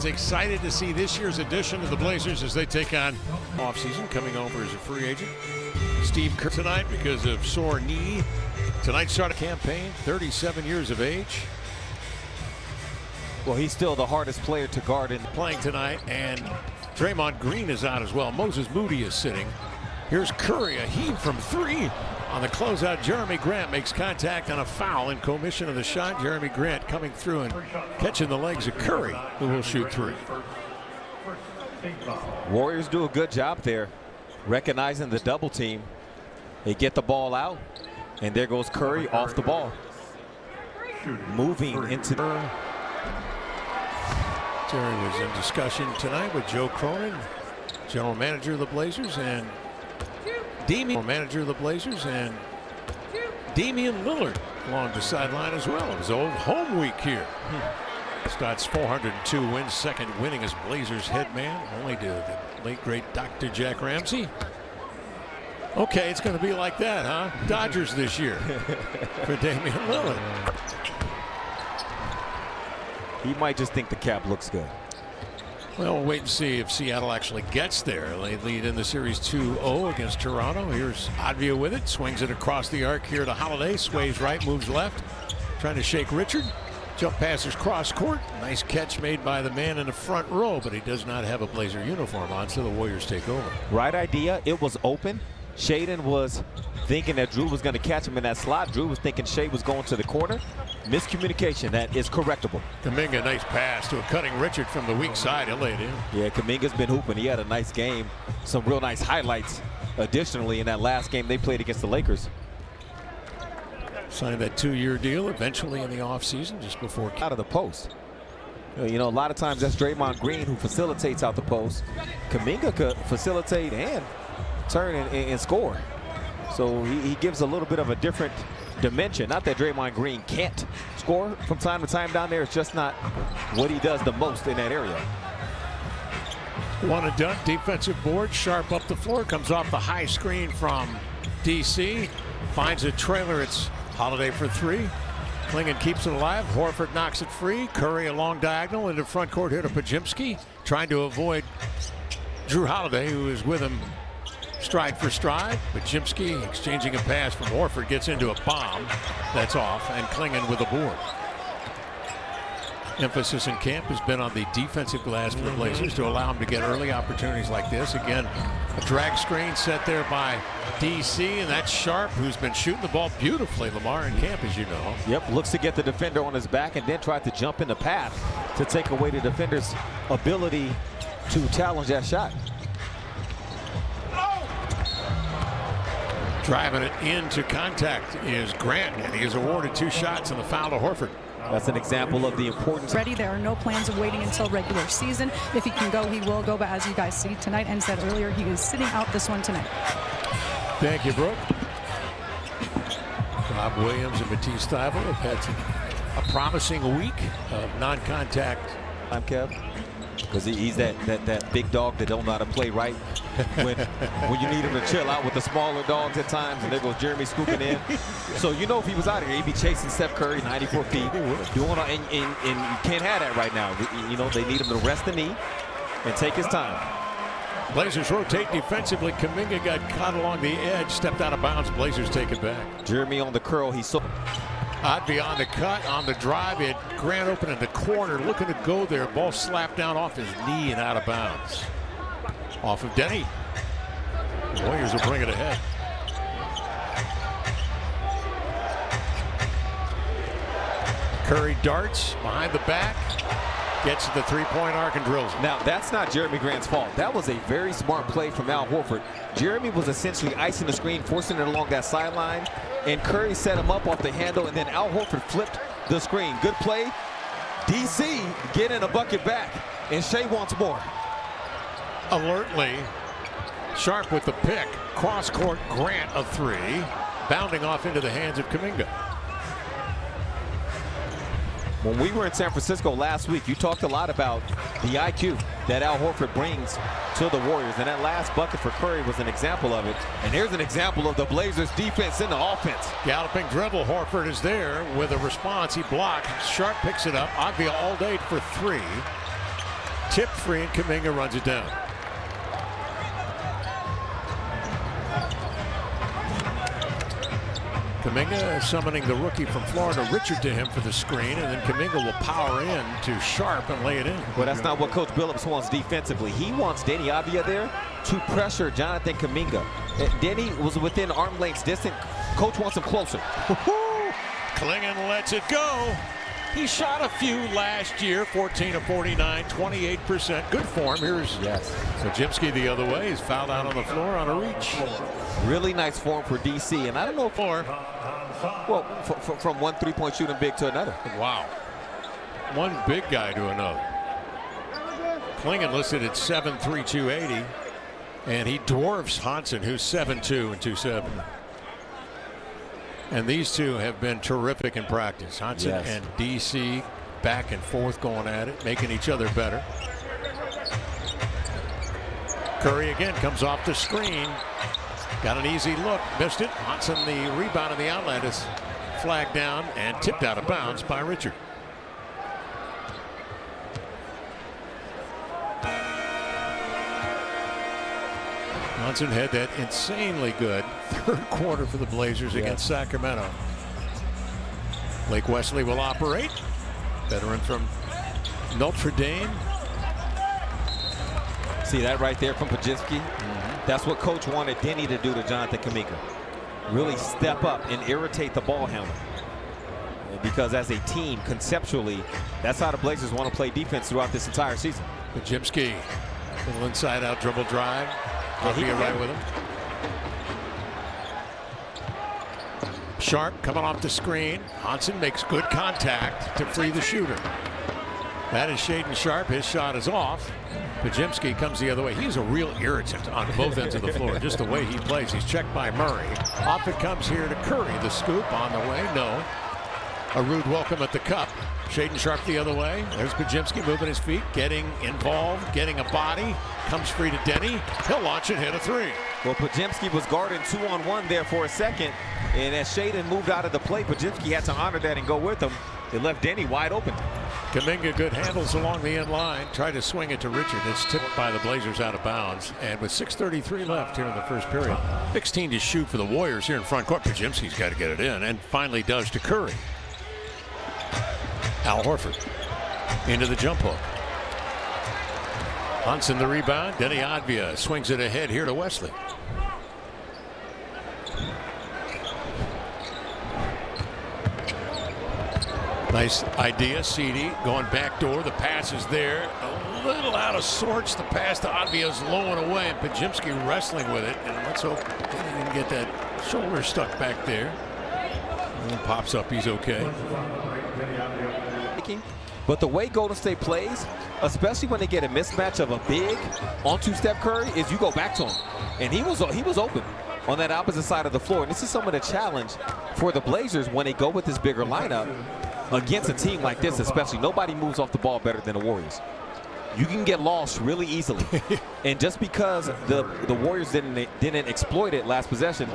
excited to see this year's addition to the Blazers as they take on offseason, coming over as a free agent. Steve Kerr tonight because of sore knee. Tonight started a campaign, 37 years of age. Well, he's still the hardest player to guard in playing tonight, and Draymond Green is out as well. Moses Moody is sitting. Here's Curry, a heave from three. On the closeout, Jeremy Grant makes contact on a foul in commission of the shot. Jeremy Grant coming through and catching the legs of Curry, who will shoot three. Warriors do a good job there, recognizing the double team. They get the ball out, and there goes Curry off the ball. Moving into the... Terry was in discussion tonight with Joe Cronin, general manager of the Blazers, and Damian Lillard along the sideline as well. It was old home week here. Starts 402 wins, second winningest Blazers head man, only to the late great Dr. Jack Ramsey. Okay, it's going to be like that, huh? Dodgers this year for Damian Lillard. He might just think the cap looks good. Well, we'll wait and see if Seattle actually gets there. They lead in the series 2-0 against Toronto. Here's Advia with it. Swings it across the arc here to Holiday. Sways right, moves left. Trying to shake Richard. Jump passes cross court. Nice catch made by the man in the front row, but he does not have a Blazer uniform on, so the Warriors take over. Right idea. It was open. Shaden was thinking that Drew was going to catch him in that slot. Drew was thinking Shea was going to the corner. Miscommunication that is correctable. Kuminga, nice pass to a cutting Richard from the weak side. He'll lay it in. Yeah, Kuminga's been hooping. He had a nice game. Some real nice highlights additionally in that last game they played against the Lakers. Signed that 2-year deal eventually in the offseason just before. Out of the post. You know, a lot of times that's Draymond Green who facilitates out the post. Kuminga could facilitate and turn and score. So he gives a little bit of a different dimension. Not that Draymond Green can't score from time to time down there. It's just not what he does the most in that area. One and done. Defensive board. Sharp up the floor. Comes off the high screen from DC. Finds a trailer. It's Holiday for three. Klingon keeps it alive. Horford knocks it free. Curry a long diagonal into front court here to Pajimski. Trying to avoid Drew Holiday, who is with him stride for stride. Pajimski exchanging a pass from Horford, gets into a bomb that's off, and Klingon with a board. Emphasis in camp has been on the defensive glass for the Blazers to allow them to get early opportunities like this. Again, a drag screen set there by DC, and that's Sharp, who's been shooting the ball beautifully, Lamar, in camp, as you know. Yep, looks to get the defender on his back and then tried to jump in the path to take away the defender's ability to challenge that shot. Driving it into contact is Grant, and he is awarded 2 shots and the foul to Horford. That's an example of the importance. Ready. There are no plans of waiting until regular season. If he can go, he will go. But as you guys see tonight and said earlier, he is sitting out this one tonight. Thank you, Brooke. Rob Williams and Matisse Thybulle have had a promising week of non-contact. I'm Kev. Because he's that big dog that don't know how to play right when you need him to chill out with the smaller dogs at times, and there goes Jeremy scooping in. So you know if he was out here, he'd be chasing Steph Curry 94 feet. And you can't have that right now. You know, they need him to rest the knee and take his time. Blazers rotate defensively. Kuminga got caught along the edge, stepped out of bounds. Blazers take it back. Jeremy on the curl. He's so... Advia on the cut, on the drive. It Grant open in the corner, looking to go there. Ball slapped down off his knee and out of bounds. Off of Denny. The Warriors will bring it ahead. Curry darts behind the back. Gets to the three-point arc and drills it. Now, that's not Jeremy Grant's fault. That was a very smart play from Al Horford. Jeremy was essentially icing the screen, forcing it along that sideline, and Curry set him up off the handle, and then Al Horford flipped the screen. Good play. DC getting a bucket back, and Shea wants more. Alertly, Sharp with the pick. Cross-court Grant a three, bounding off into the hands of Kuminga. When we were in San Francisco last week, you talked a lot about the IQ that Al Horford brings to the Warriors, and that last bucket for Curry was an example of it. And here's an example of the Blazers' defense in the offense. Galloping dribble, Horford is there with a response. He blocks. Sharp picks it up. Advia all day for three. tipped free, and Kuminga runs it down. Kuminga summoning the rookie from Florida, Richard, to him for the screen, and then Kuminga will power in to Sharp and lay it in. Well, that's not what Coach Billups wants defensively. He wants Denny Avdia there to pressure Jonathan Kuminga. Denny was within arm length distance. Coach wants him closer. Klingon lets it go. He shot a few last year, 14 of 49, 28%. Good form. Here's Pajimski the other way. He's fouled out on the floor on a reach. Really nice form for DC, and I don't know if from one three-point shooting big to another. Wow. One big guy to another. Klingon listed at 7'3", 280, and he dwarfs Hansen, who's 7'2" and 270. And these two have been terrific in practice. Hansen and DC back and forth going at it, making each other better. Curry again comes off the screen. Got an easy look, missed it. Hansen, the rebound in the outlet, is flagged down and tipped out of bounds by Richard. Hansen had that insanely good third quarter for the Blazers against Sacramento. Blake Wesley will operate. Veteran from Notre Dame. See that right there from Pajimski? That's what Coach wanted Denny to do to Jonathan Kuminga. Really step up and irritate the ball handler. Because as a team, conceptually, that's how the Blazers want to play defense throughout this entire season. Pajimski, little inside-out dribble drive. He can right with him. Sharp coming off the screen. Hansen makes good contact to free the shooter. That is Shaedon Sharp. His shot is off. Pajimski comes the other way. He's a real irritant on both ends of the floor. Just the way he plays. He's checked by Murray. Off it comes here to Curry. The scoop on the way. No. A rude welcome at the cup. Shaedon Sharp the other way. There's Pajimski moving his feet, getting involved, getting a body. Comes free to Denny. He'll launch and hit a three. Well, Pajimski was guarding 2-on-1 there for a second. And as Shaedon moved out of the play, Pajimski had to honor that and go with him. It left Denny wide open. Kuminga, good handles along the end line. Tried to swing it to Richard. It's tipped by the Blazers out of bounds. And with 6:33 left here in the first period. 16 to shoot for the Warriors here in front court. Pajimski's got to get it in. And finally does to Curry. Al Horford into the jump hook. Hansen the rebound. Denny Avdia swings it ahead here to Wesley. Nice idea. CD going back door. The pass is there. A little out of sorts. The pass to Avdia is low and away, and Pajimski wrestling with it. And let's hope he didn't get that shoulder stuck back there. And then pops up. He's okay. But the way Golden State plays, especially when they get a mismatch of a big onto Steph Curry, is you go back to him. And he was open on that opposite side of the floor. And this is some of the challenge for the Blazers when they go with this bigger lineup against a team like this, especially. Nobody moves off the ball better than the Warriors. You can get lost really easily. And just because the Warriors didn't exploit it last possession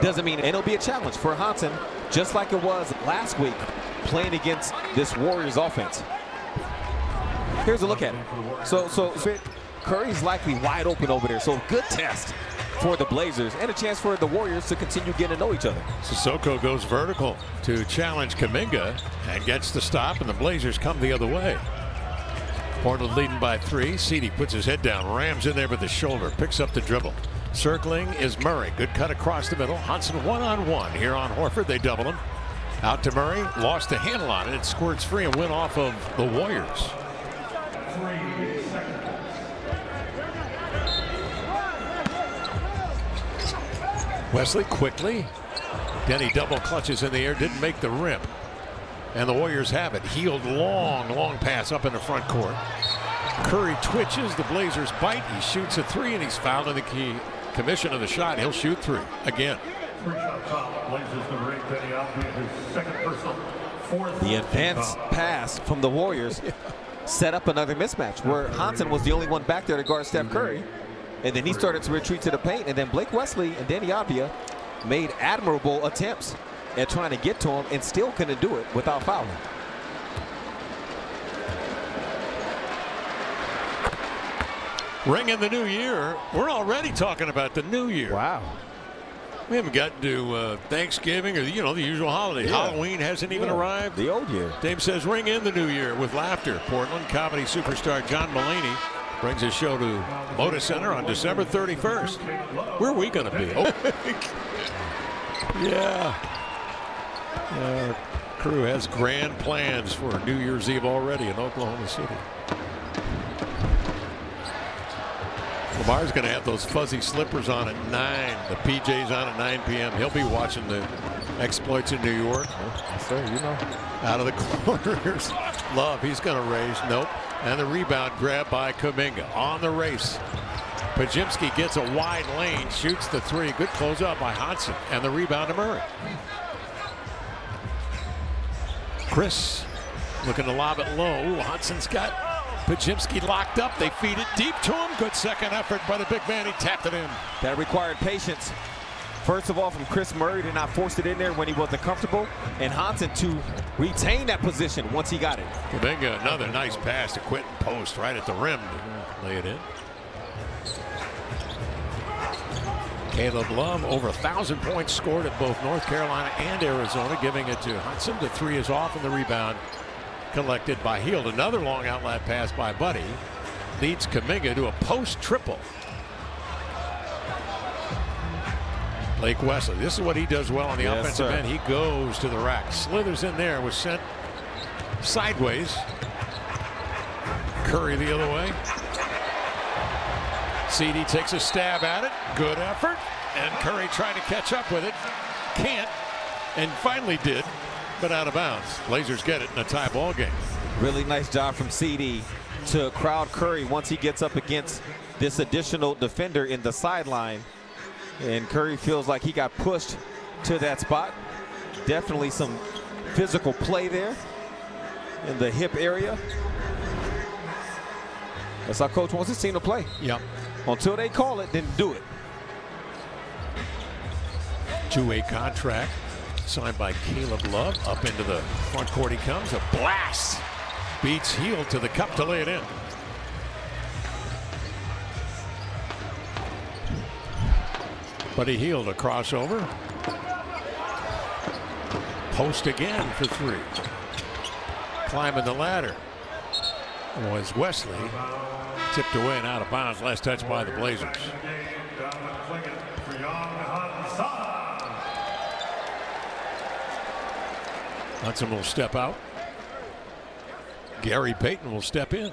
doesn't mean it'll be a challenge for Hansen, just like it was last week playing against this Warriors offense. Here's a look at it. So Curry's likely wide open over there. So good test for the Blazers and a chance for the Warriors to continue getting to know each other. Sissoko goes vertical to challenge Kuminga and gets the stop, and the Blazers come the other way. Portland leading by 3. CD puts his head down, rams in there with the shoulder, picks up the dribble. Circling is Murray. Good cut across the middle. Hansen one-on-one here on Horford. They double him. Out to Murray. Lost the handle on it. It squirts free and went off of the Warriors. Wesley quickly. Denny double clutches in the air. Didn't make the rim. And the Warriors have it. Healed long pass up in the front court. Curry twitches. The Blazers bite. He shoots a three, and he's fouled in the key commission of the shot. He'll shoot three again. The advanced pass from the Warriors set up another mismatch where Hansen was the only one back there to guard Steph Curry. And then he started to retreat to the paint. And then Blake Wesley and Denny Avdia made admirable attempts at trying to get to him and still couldn't do it without fouling. Ring in the new year. We're already talking about the new year. Wow. We haven't gotten to Thanksgiving or, you know, the usual holiday. Yeah. Halloween hasn't even arrived. The old year. Dave says ring in the new year with laughter. Portland comedy superstar John Mulaney brings his show to Moda Center on December 31st. Where are we going to be? Oh. Yeah. Our crew has grand plans for New Year's Eve already in Oklahoma City. Lamar's going to have those fuzzy slippers on at 9. The PJs on at 9 p.m. He'll be watching the exploits in New York. Yes, sir, you know. Out of the corners. Love, he's going to raise. Nope. And the rebound grab by Kuminga on the race. Pajimski gets a wide lane, shoots the three. Good closeout by Hodson. And the rebound to Murray. Chris looking to lob it low. Ooh, Hudson's got Pajimski locked up. They feed it deep to him. Good second effort by the big man. He tapped it in. That required patience. First of all, from Chris Murray to not force it in there when he wasn't comfortable, and Hodson to retain that position once he got it. Kuminga, another nice pass to Quentin Post right at the rim to lay it in. Caleb Love, over 1,000 points scored at both North Carolina and Arizona, giving it to Hudson. The three is off, and the rebound collected by Hield. Another long outlet pass by Buddy leads Kuminga to a post triple. Blake Wesley, this is what he does well on the offensive end. He goes to the rack, slithers in there, was sent sideways. Curry the other way. CD takes a stab at it. Good effort. And Curry trying to catch up with it. Can't. And finally did, but out of bounds. Blazers get it in a tie ball game. Really nice job from CD to crowd Curry once he gets up against this additional defender in the sideline. And Curry feels like he got pushed to that spot. Definitely some physical play there in the hip area. That's how coach wants his team to play. Yep. Until they call it, then do it. Two-way contract signed by Caleb Love. Up into the front court he comes. A blast. Beats Hield to the cup to lay it in. Buddy Hield, a crossover. Post again for three. Climbing the ladder was Wesley. Tipped away and out of bounds. Last touch by the Blazers. Hudson will step out. Gary Payton will step in.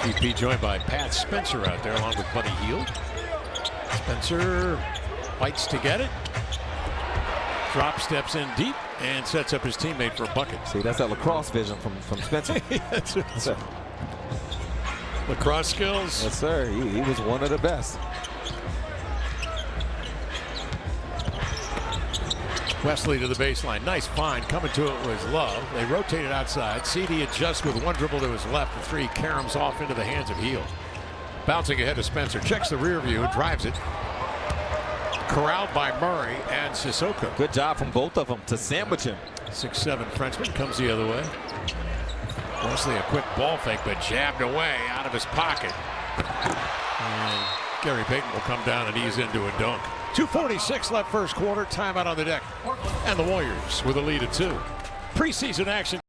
GP joined by Pat Spencer out there along with Buddy Hield. Spencer fights to get it. Drop steps in deep and sets up his teammate for a bucket. See, that's that lacrosse vision from Spencer. That's it. Lacrosse skills. Yes, sir. He was one of the best. Wesley to the baseline. Nice find. Coming to it was Love. They rotate it outside. CD adjusts with one dribble to his left. The three caroms off into the hands of Hield. Bouncing ahead to Spencer. Checks the rear view. Drives it. Corralled by Murray and Sissoko. Good job from both of them to sandwich him. 6'7" Frenchman comes the other way. Wesley a quick ball fake, but jabbed away out of his pocket. And Gary Payton will come down and ease into a dunk. 2:46 left first quarter. Timeout on the deck. And the Warriors with a lead of 2. Preseason action.